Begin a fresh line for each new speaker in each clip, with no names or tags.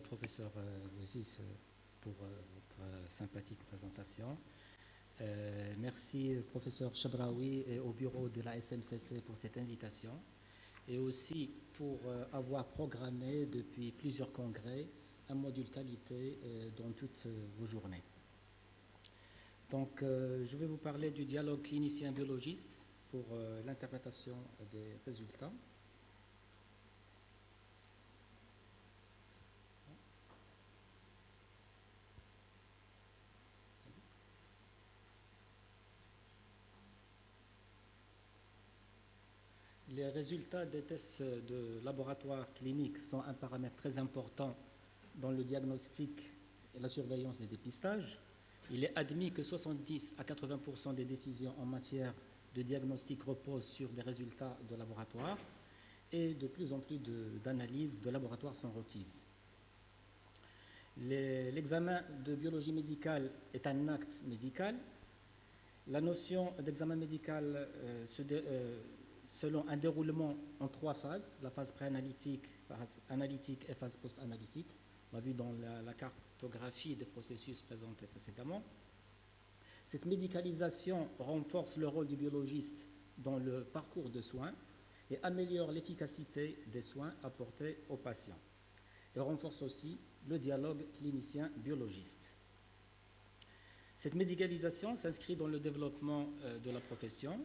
Professeur Ouzif, pour votre sympathique présentation. Merci, professeur Chabraoui, et au bureau de la SMCC pour cette invitation, et aussi pour avoir programmé depuis plusieurs congrès un module qualité dans toutes vos journées. Donc, je vais vous parler du dialogue clinicien-biologiste pour l'interprétation des résultats. Les résultats des tests de laboratoire clinique sont un paramètre très important dans le diagnostic et la surveillance des dépistages. Il est admis que 70 à 80% des décisions en matière de diagnostic reposent sur des résultats de laboratoire et de plus en plus d'analyses de laboratoire sont requises. L'examen de biologie médicale est un acte médical. La notion d'examen médical selon un déroulement en trois phases, la phase préanalytique, phase analytique et phase post-analytique. On l'a vu dans la cartographie des processus présentés précédemment. Cette médicalisation renforce le rôle du biologiste dans le parcours de soins et améliore l'efficacité des soins apportés aux patients. Et renforce aussi le dialogue clinicien-biologiste. Cette médicalisation s'inscrit dans le développement de la profession,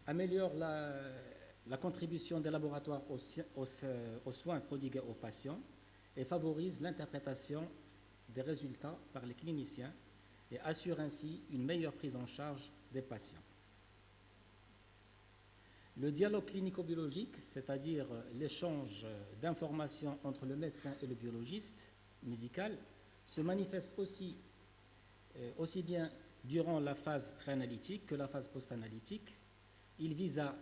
améliore la contribution des laboratoires aux soins prodigués aux patients et favorise l'interprétation des résultats par les cliniciens et assure ainsi une meilleure prise en charge des patients. Le dialogue clinico-biologique, c'est-à-dire l'échange d'informations entre le médecin et le biologiste médical, se manifeste aussi bien durant la phase préanalytique que la phase post-analytique. Il vise à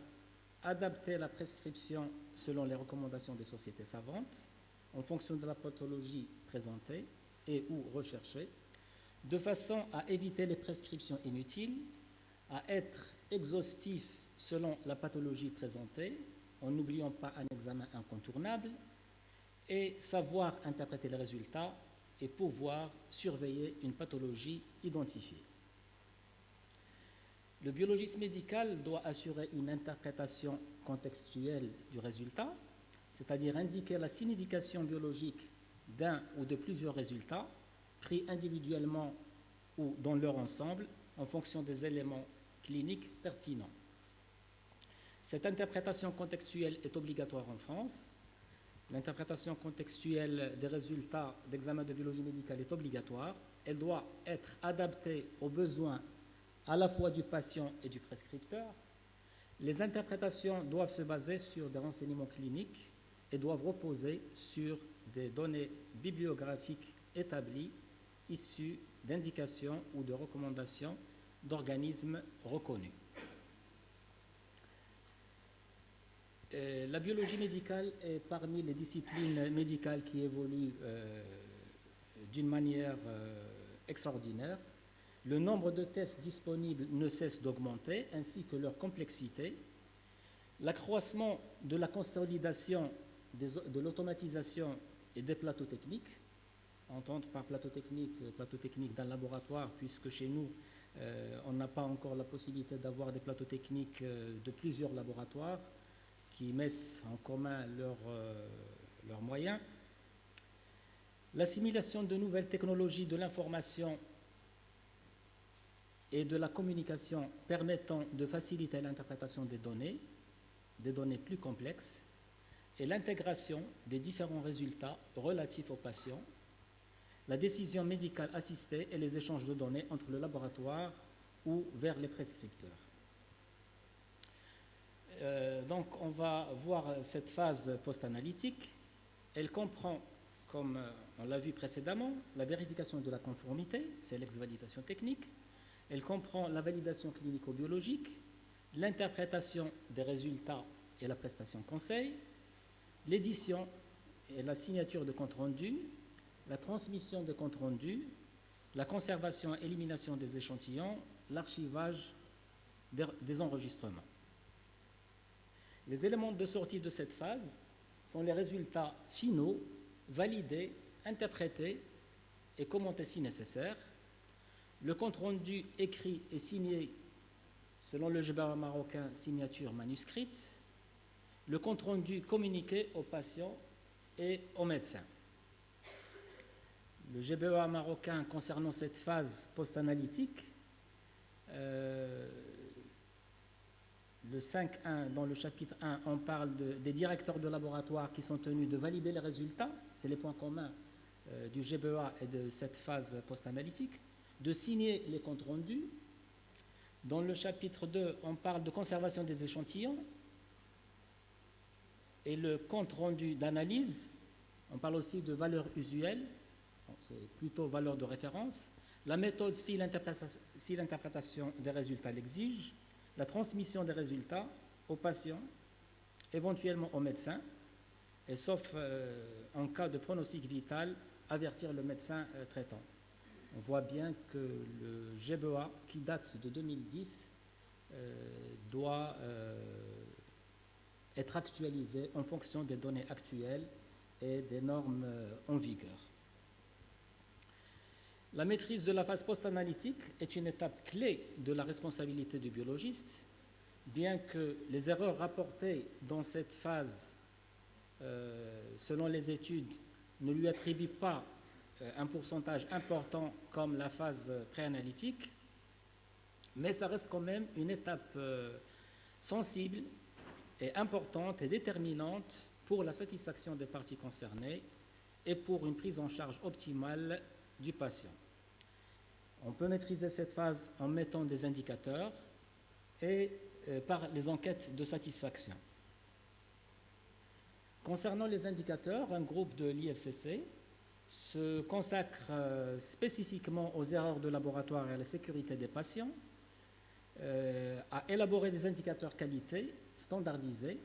adapter la prescription selon les recommandations des sociétés savantes en fonction de la pathologie présentée et ou recherchée, de façon à éviter les prescriptions inutiles, à être exhaustif selon la pathologie présentée, en n'oubliant pas un examen incontournable, et savoir interpréter les résultats et pouvoir surveiller une pathologie identifiée. Le biologiste médical doit assurer une interprétation contextuelle du résultat, c'est-à-dire indiquer la signification biologique d'un ou de plusieurs résultats, pris individuellement ou dans leur ensemble, en fonction des éléments cliniques pertinents. Cette interprétation contextuelle est obligatoire en France. L'interprétation contextuelle des résultats d'examen de biologie médicale est obligatoire. Elle doit être adaptée aux besoins à la fois du patient et du prescripteur. Les interprétations doivent se baser sur des renseignements cliniques et doivent reposer sur des données bibliographiques établies, issues d'indications ou de recommandations d'organismes reconnus. La biologie médicale est parmi les disciplines médicales qui évoluent d'une manière extraordinaire. Le nombre de tests disponibles ne cesse d'augmenter, ainsi que leur complexité. L'accroissement de la consolidation de l'automatisation et des plateaux techniques, entendre par plateau technique d'un laboratoire, puisque chez nous, on n'a pas encore la possibilité d'avoir des plateaux techniques de plusieurs laboratoires qui mettent en commun leurs moyens. L'assimilation de nouvelles technologies de l'information et de la communication permettant de faciliter l'interprétation des données plus complexes, et l'intégration des différents résultats relatifs aux patients, la décision médicale assistée et les échanges de données entre le laboratoire ou vers les prescripteurs. Donc on va voir cette phase post-analytique. Elle comprend, comme on l'a vu précédemment, la vérification de la conformité, c'est l'ex-validation technique. Elle comprend la validation clinico-biologique, l'interprétation des résultats et la prestation conseil, l'édition et la signature de compte rendu, la transmission de compte rendu, la conservation et élimination des échantillons, l'archivage des enregistrements. Les éléments de sortie de cette phase sont les résultats finaux validés interprété et commenté si nécessaire. Le compte-rendu écrit et signé selon le GBA marocain, signature manuscrite. Le compte-rendu communiqué aux patients et aux médecins. Le GBA marocain concernant cette phase post-analytique, le 5.1, dans le chapitre 1, on parle des directeurs de laboratoire qui sont tenus de valider les résultats, c'est les points communs du GBA et de cette phase post-analytique, de signer les comptes rendus. Dans le chapitre 2, on parle de conservation des échantillons et le compte rendu d'analyse, on parle aussi de valeur usuelle, c'est plutôt valeur de référence, la méthode si l'interprétation des résultats l'exige, la transmission des résultats aux patients, éventuellement aux médecins, et sauf en cas de pronostic vital, avertir le médecin traitant. On voit bien que le GBA, qui date de 2010, doit être actualisé en fonction des données actuelles et des normes en vigueur. La maîtrise de la phase post-analytique est une étape clé de la responsabilité du biologiste, bien que les erreurs rapportées dans cette phase, selon les études, ne lui attribuent pas un pourcentage important comme la phase préanalytique, mais ça reste quand même une étape sensible et importante et déterminante pour la satisfaction des parties concernées et pour une prise en charge optimale du patient. On peut maîtriser cette phase en mettant des indicateurs et par les enquêtes de satisfaction. Concernant les indicateurs, un groupe de l'IFCC se consacre spécifiquement aux erreurs de laboratoire et à la sécurité des patients, à élaborer des indicateurs qualité standardisés.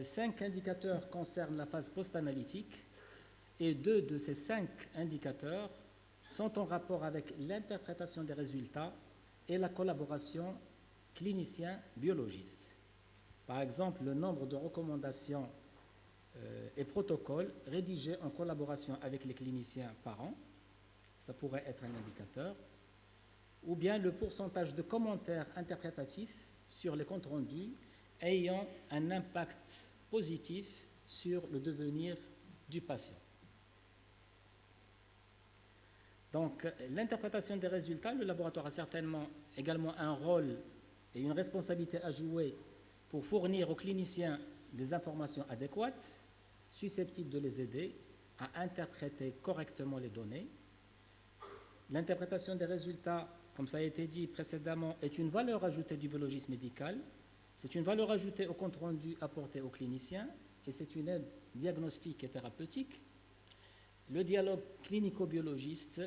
5 indicateurs concernent la phase post-analytique et 2 de ces 5 indicateurs sont en rapport avec l'interprétation des résultats et la collaboration clinicien-biologiste. Par exemple, le nombre de recommandations et protocoles rédigés en collaboration avec les cliniciens par an, ça pourrait être un indicateur, ou bien le pourcentage de commentaires interprétatifs sur les comptes rendus ayant un impact positif sur le devenir du patient. Donc, l'interprétation des résultats, le laboratoire a certainement également un rôle et une responsabilité à jouer pour fournir aux cliniciens des informations adéquates, susceptibles de les aider à interpréter correctement les données. L'interprétation des résultats, comme ça a été dit précédemment, est une valeur ajoutée du biologisme médical. C'est une valeur ajoutée au compte rendu apporté aux cliniciens et c'est une aide diagnostique et thérapeutique. Le dialogue clinico-biologique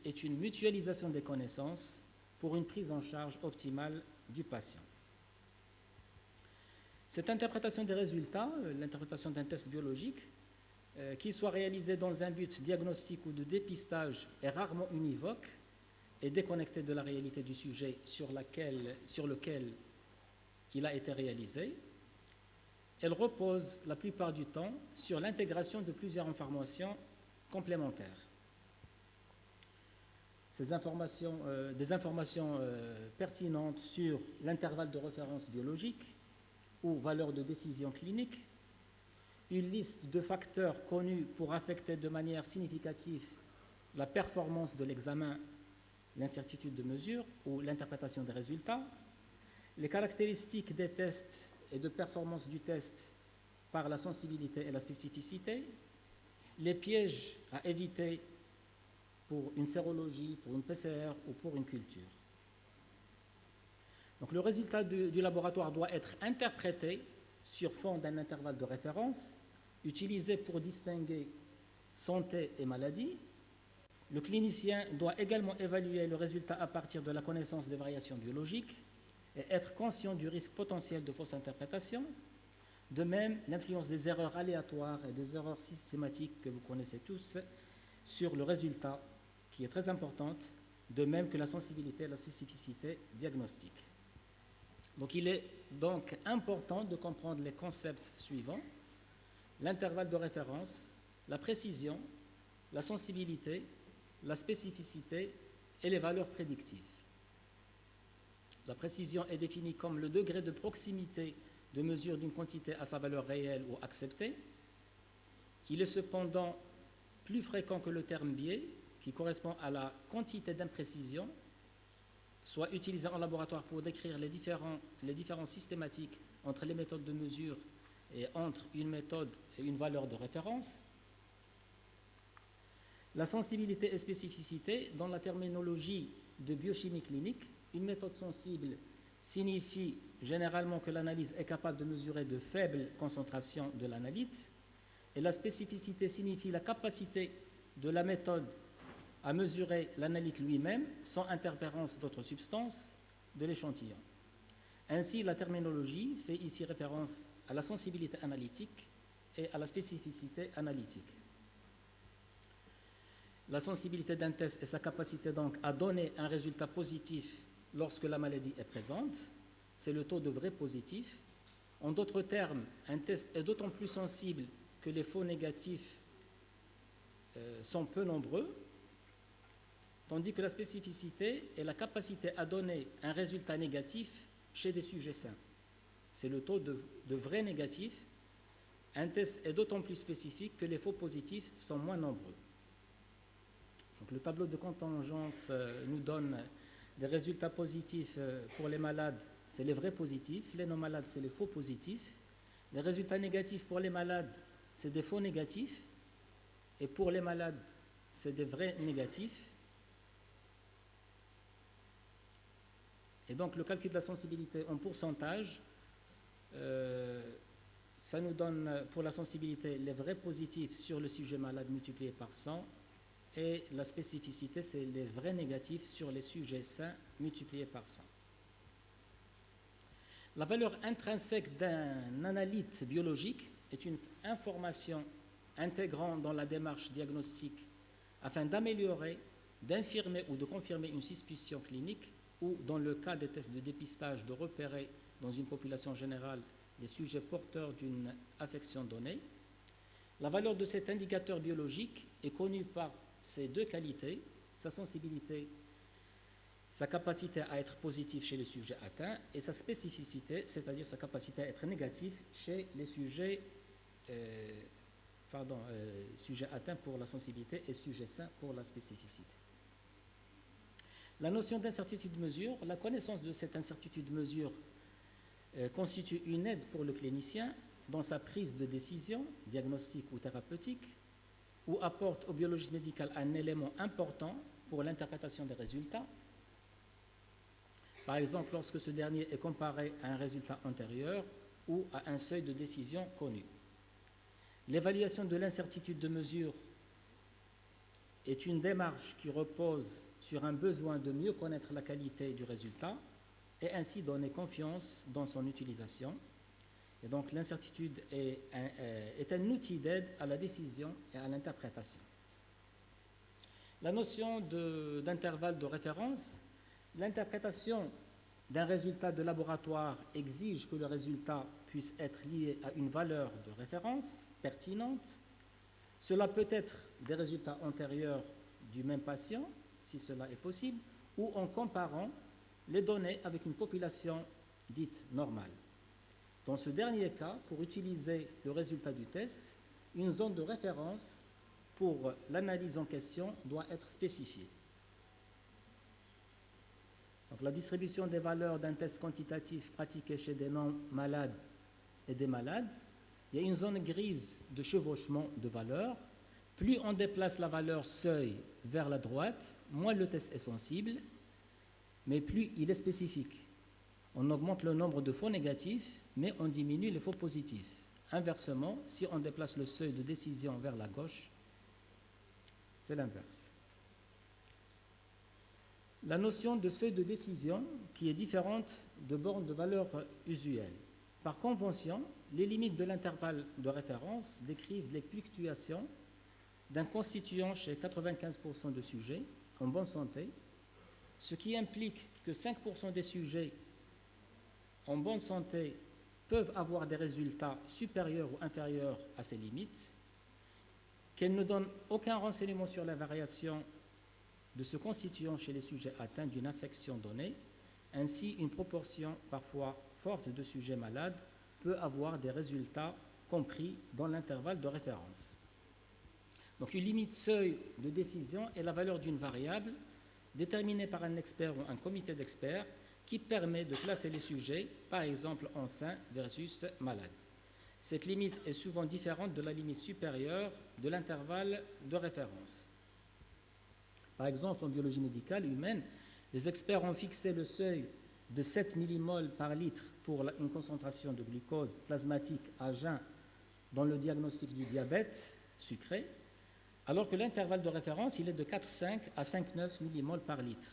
est une mutualisation des connaissances pour une prise en charge optimale du patient. Cette interprétation des résultats, l'interprétation d'un test biologique, qu'il soit réalisé dans un but diagnostique ou de dépistage, est rarement univoque et déconnecté de la réalité du sujet sur lequel il a été réalisé. Elle repose la plupart du temps sur l'intégration de plusieurs informations complémentaires. Des informations pertinentes sur l'intervalle de référence biologique ou valeur de décision clinique, une liste de facteurs connus pour affecter de manière significative la performance de l'examen, l'incertitude de mesure ou l'interprétation des résultats, les caractéristiques des tests et de performance du test par la sensibilité et la spécificité, les pièges à éviter pour une sérologie, pour une PCR ou pour une culture. Donc le résultat du laboratoire doit être interprété sur fond d'un intervalle de référence, utilisé pour distinguer santé et maladie. Le clinicien doit également évaluer le résultat à partir de la connaissance des variations biologiques et être conscient du risque potentiel de fausse interprétation. De même, l'influence des erreurs aléatoires et des erreurs systématiques que vous connaissez tous sur le résultat, qui est très importante, de même que la sensibilité et la spécificité diagnostique. Donc il est donc important de comprendre les concepts suivants. l'intervalle de référence, la précision, la sensibilité, la spécificité et les valeurs prédictives. La précision est définie comme le degré de proximité de mesure d'une quantité à sa valeur réelle ou acceptée. Il est cependant plus fréquent que le terme biais, qui correspond à la quantité d'imprécision, soit utilisé en laboratoire pour décrire les différences systématiques entre les méthodes de mesure et entre une méthode et une valeur de référence. La sensibilité et spécificité, dans la terminologie de biochimie clinique, une méthode sensible signifie généralement que l'analyse est capable de mesurer de faibles concentrations de l'analyte, et la spécificité signifie la capacité de la méthode à mesurer l'analyte lui-même sans interférence d'autres substances de l'échantillon. Ainsi, la terminologie fait ici référence à la sensibilité analytique et à la spécificité analytique. La sensibilité d'un test est sa capacité donc à donner un résultat positif lorsque la maladie est présente. C'est le taux de vrai positif. En d'autres termes, un test est d'autant plus sensible que les faux négatifs sont peu nombreux, tandis que la spécificité est la capacité à donner un résultat négatif chez des sujets sains. C'est le taux de vrais négatifs. Un test est d'autant plus spécifique que les faux positifs sont moins nombreux. Donc, le tableau de contingence nous donne des résultats positifs pour les malades, c'est les vrais positifs. Les non-malades, c'est les faux positifs. Les résultats négatifs pour les malades, c'est des faux négatifs. Et pour les malades, c'est des vrais négatifs. Et donc, le calcul de la sensibilité en pourcentage, ça nous donne pour la sensibilité les vrais positifs sur le sujet malade multiplié par 100, et la spécificité, c'est les vrais négatifs sur les sujets sains multipliés par 100. La valeur intrinsèque d'un analyte biologique est une information intégrant dans la démarche diagnostique afin d'améliorer, d'infirmer ou de confirmer une suspicion clinique, ou, dans le cas des tests de dépistage, de repérer dans une population générale des sujets porteurs d'une affection donnée. La valeur de cet indicateur biologique est connue par ses deux qualités, sa sensibilité, sa capacité à être positif chez les sujets atteints, et sa spécificité, c'est-à-dire sa capacité à être négatif chez les sujets, sujets atteints pour la sensibilité et sujets sains pour la spécificité. La notion d'incertitude mesure, la connaissance de cette incertitude mesure constitue une aide pour le clinicien dans sa prise de décision, diagnostique ou thérapeutique, ou apporte au biologiste médical un élément important pour l'interprétation des résultats. Par exemple, lorsque ce dernier est comparé à un résultat antérieur ou à un seuil de décision connu. L'évaluation de l'incertitude de mesure est une démarche qui repose sur un besoin de mieux connaître la qualité du résultat et ainsi donner confiance dans son utilisation. Et donc l'incertitude est un outil d'aide à la décision et à l'interprétation. La notion d'intervalle de référence, l'interprétation d'un résultat de laboratoire exige que le résultat puisse être lié à une valeur de référence pertinente. Cela peut être des résultats antérieurs du même patient, si cela est possible, ou en comparant les données avec une population dite normale. Dans ce dernier cas, pour utiliser le résultat du test, une zone de référence pour l'analyse en question doit être spécifiée. Donc, la distribution des valeurs d'un test quantitatif pratiqué chez des non-malades et des malades, il y a une zone grise de chevauchement de valeurs. Plus on déplace la valeur seuil vers la droite, moins le test est sensible, mais plus il est spécifique. On augmente le nombre de faux négatifs, mais on diminue les faux positifs. Inversement, si on déplace le seuil de décision vers la gauche, c'est l'inverse. La notion de seuil de décision qui est différente de bornes de valeur usuelles. Par convention, les limites de l'intervalle de référence décrivent les fluctuations d'un constituant chez 95% de sujets en bonne santé, ce qui implique que 5% des sujets en bonne santé peuvent avoir des résultats supérieurs ou inférieurs à ces limites, qu'elles ne donnent aucun renseignement sur la variation de ce constituant chez les sujets atteints d'une infection donnée. Ainsi, une proportion parfois forte de sujets malades peut avoir des résultats compris dans l'intervalle de référence. Donc une limite seuil de décision est la valeur d'une variable déterminée par un expert ou un comité d'experts qui permet de classer les sujets, par exemple en sains versus malades. Cette limite est souvent différente de la limite supérieure de l'intervalle de référence. Par exemple, en biologie médicale humaine, les experts ont fixé le seuil de 7 millimoles par litre pour une concentration de glucose plasmatique à jeun dans le diagnostic du diabète sucré, alors que l'intervalle de référence il est de 4,5 à 5,9 millimoles par litre.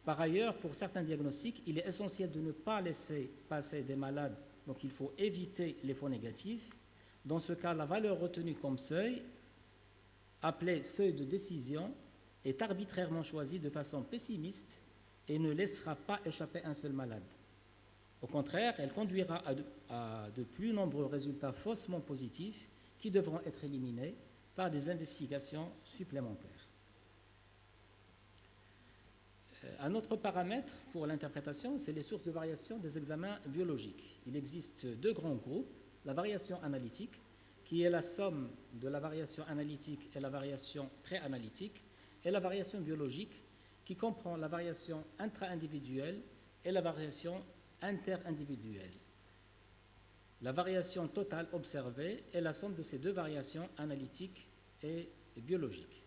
Par ailleurs, pour certains diagnostics, il est essentiel de ne pas laisser passer des malades, donc il faut éviter les faux négatifs. Dans ce cas, la valeur retenue comme seuil, appelée seuil de décision, est arbitrairement choisie de façon pessimiste et ne laissera pas échapper un seul malade. Au contraire, elle conduira à de plus nombreux résultats faussement positifs qui devront être éliminés par des investigations supplémentaires. Un autre paramètre pour l'interprétation, c'est les sources de variation des examens biologiques. Il existe deux grands groupes, la variation analytique, qui est la somme de la variation analytique et la variation préanalytique, et la variation biologique, qui comprend la variation intra-individuelle et la variation interindividuelle. La variation totale observée est la somme de ces deux variations analytiques et biologiques.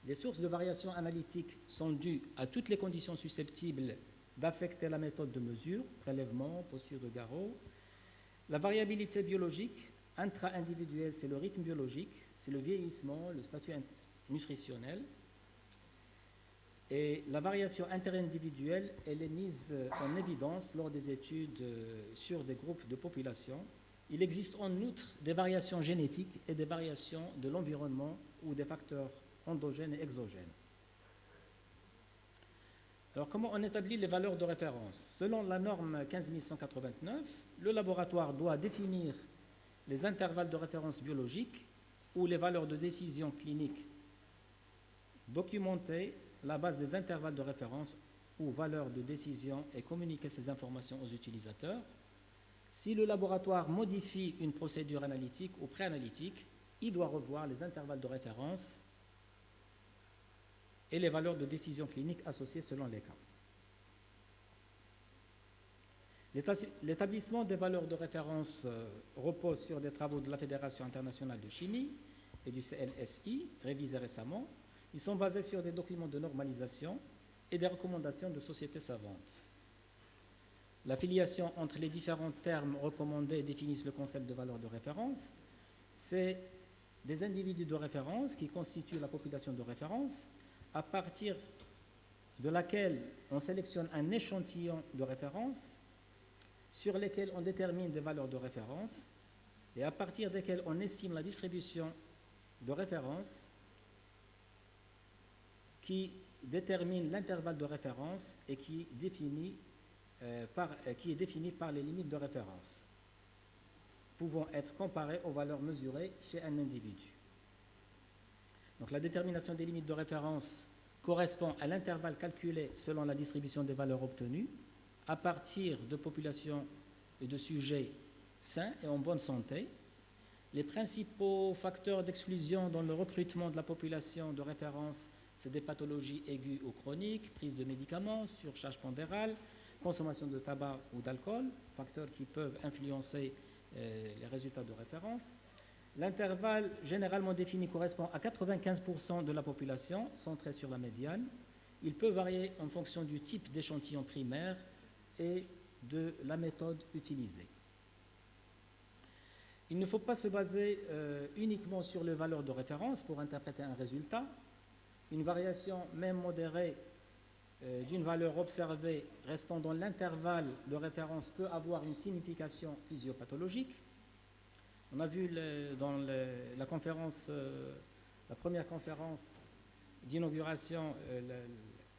Les sources de variation analytique sont dues à toutes les conditions susceptibles d'affecter la méthode de mesure, prélèvement, posture de garrot. La variabilité biologique intra-individuelle, c'est le rythme biologique, c'est le vieillissement, le statut nutritionnel. Et la variation interindividuelle, elle est mise en évidence lors des études sur des groupes de population. Il existe en outre des variations génétiques et des variations de l'environnement ou des facteurs endogènes et exogènes. Alors, comment on établit les valeurs de référence? Selon la norme 15189, le laboratoire doit définir les intervalles de référence biologiques ou les valeurs de décision clinique, documenter la base des intervalles de référence ou valeurs de décision et communiquer ces informations aux utilisateurs. Si le laboratoire modifie une procédure analytique ou préanalytique, il doit revoir les intervalles de référence et les valeurs de décision clinique associées selon les cas. L'établissement des valeurs de référence repose sur des travaux de la Fédération internationale de chimie et du CLSI, révisés récemment. Ils sont basés sur des documents de normalisation et des recommandations de sociétés savantes. L'affiliation entre les différents termes recommandés définissent le concept de valeur de référence. C'est des individus de référence qui constituent la population de référence, à partir de laquelle on sélectionne un échantillon de référence sur lesquels on détermine des valeurs de référence et à partir desquelles on estime la distribution de référence qui détermine l'intervalle de référence et qui est défini par les limites de référence, pouvant être comparées aux valeurs mesurées chez un individu. Donc la détermination des limites de référence correspond à l'intervalle calculé selon la distribution des valeurs obtenues à partir de populations et de sujets sains et en bonne santé. Les principaux facteurs d'exclusion dans le recrutement de la population de référence, c'est des pathologies aiguës ou chroniques, prise de médicaments, surcharge pondérale, consommation de tabac ou d'alcool, facteurs qui peuvent influencer les résultats de référence. L'intervalle généralement défini correspond à 95% de la population, centrée sur la médiane. Il peut varier en fonction du type d'échantillon primaire et de la méthode utilisée. Il ne faut pas se baser uniquement sur les valeurs de référence pour interpréter un résultat. Une variation, même modérée, d'une valeur observée restant dans l'intervalle de référence peut avoir une signification physiopathologique. On a vu dans la première conférence d'inauguration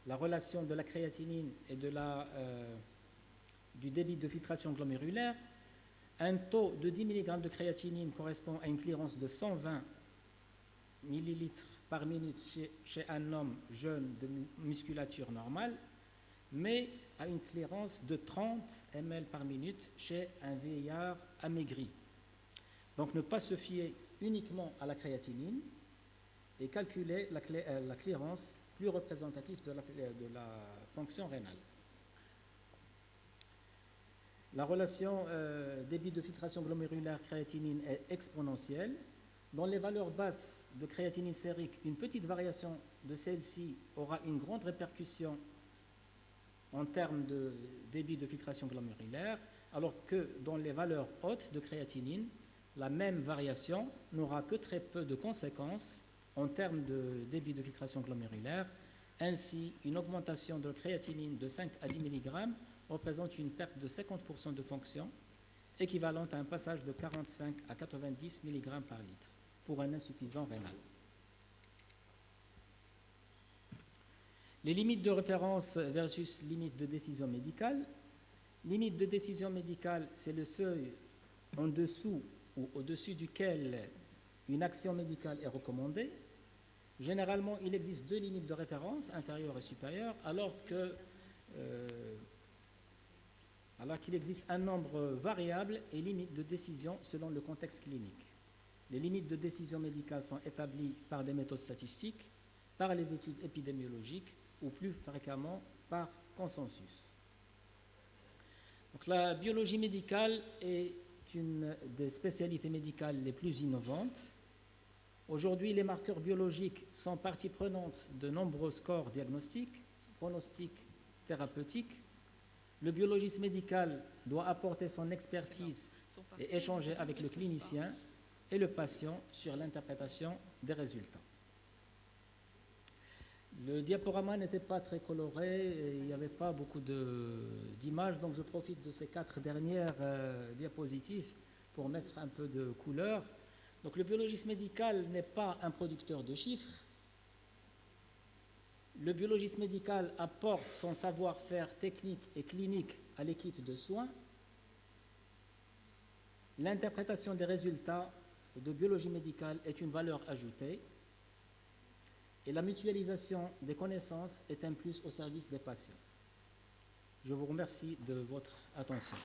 la relation de la créatinine et de la du débit de filtration glomérulaire, un taux de 10 mg de créatinine correspond à une clearance de 120 ml par minute chez un homme jeune de musculature normale, mais à une clearance de 30 ml par minute chez un vieillard amaigri. Donc ne pas se fier uniquement à la créatinine et calculer la clearance plus représentative de la fonction rénale. La relation débit de filtration glomérulaire créatinine est exponentielle. Dans les valeurs basses de créatinine sérique, une petite variation de celle-ci aura une grande répercussion en termes de débit de filtration glomérulaire, alors que dans les valeurs hautes de créatinine, la même variation n'aura que très peu de conséquences en termes de débit de filtration glomérulaire. Ainsi, une augmentation de créatinine de 5 à 10 mg représente une perte de 50% de fonction, équivalente à un passage de 45 à 90 mg par litre pour un insuffisant rénal. Les limites de référence versus limites de décision médicale. Limite de décision médicale, c'est le seuil en dessous ou au-dessus duquel une action médicale est recommandée. Généralement, il existe deux limites de référence, inférieure et supérieure, alors qu'il existe un nombre variable et limites de décision selon le contexte clinique. Les limites de décision médicale sont établies par des méthodes statistiques, par les études épidémiologiques ou plus fréquemment par consensus. Donc, la biologie médicale est une des spécialités médicales les plus innovantes. Aujourd'hui, les marqueurs biologiques sont partie prenante de nombreux scores diagnostiques, pronostics, thérapeutiques. Le biologiste médical doit apporter son expertise et échanger avec le clinicien et le patient sur l'interprétation des résultats. Le diaporama n'était pas très coloré et il n'y avait pas beaucoup d'images, donc je profite de ces 4 dernières diapositives pour mettre un peu de couleur. Donc le biologiste médical n'est pas un producteur de chiffres. Le biologiste médical apporte son savoir-faire technique et clinique à l'équipe de soins. L'interprétation des résultats de biologie médicale est une valeur ajoutée et la mutualisation des connaissances est un plus au service des patients. Je vous remercie de votre attention.